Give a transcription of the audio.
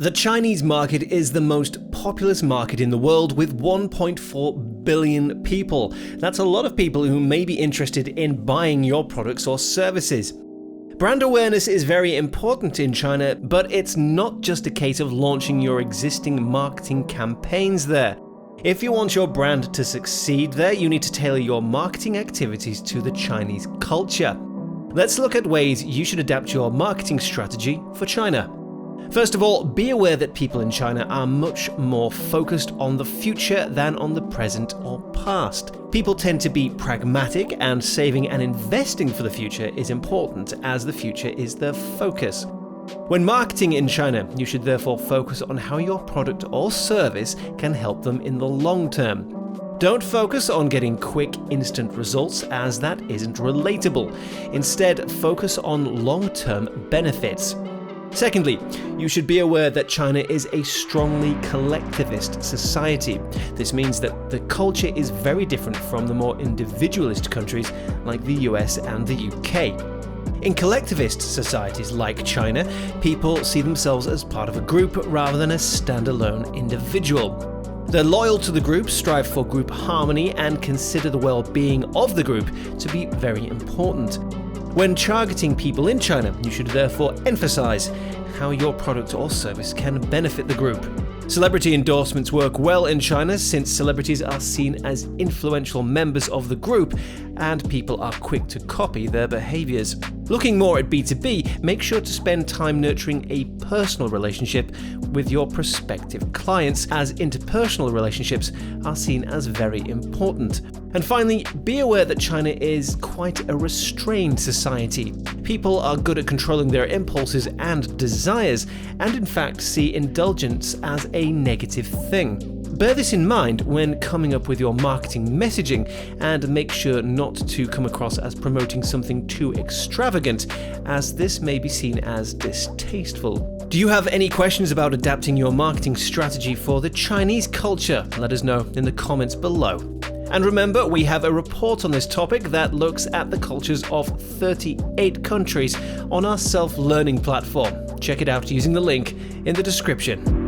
The Chinese market is the most populous market in the world with 1.4 billion people. That's a lot of people who may be interested in buying your products or services. Brand awareness is very important in China, but it's not just a case of launching your existing marketing campaigns there. If you want your brand to succeed there, you need to tailor your marketing activities to the Chinese culture. Let's look at ways you should adapt your marketing strategy for China. First of all, be aware that people in China are much more focused on the future than on the present or past. People tend to be pragmatic, and saving and investing for the future is important, as the future is their focus. When marketing in China, you should therefore focus on how your product or service can help them in the long term. Don't focus on getting quick, instant results, as that isn't relatable. Instead, focus on long-term benefits. Secondly, you should be aware that China is a strongly collectivist society. This means that the culture is very different from the more individualist countries like the US and the UK. In collectivist societies like China, people see themselves as part of a group rather than a standalone individual. They're loyal to the group, strive for group harmony, and consider the well-being of the group to be very important. When targeting people in China, you should therefore emphasize how your product or service can benefit the group. Celebrity endorsements work well in China since celebrities are seen as influential members of the group and people are quick to copy their behaviors. Looking more at B2B, make sure to spend time nurturing a personal relationship with your prospective clients, as interpersonal relationships are seen as very important. And finally, be aware that China is quite a restrained society. People are good at controlling their impulses and desires, and in fact see indulgence as a negative thing. Bear this in mind when coming up with your marketing messaging, and make sure not to come across as promoting something too extravagant, as this may be seen as distasteful. Do you have any questions about adapting your marketing strategy for the Chinese culture? Let us know in the comments below. And remember, we have a report on this topic that looks at the cultures of 38 countries on our self-learning platform. Check it out using the link in the description.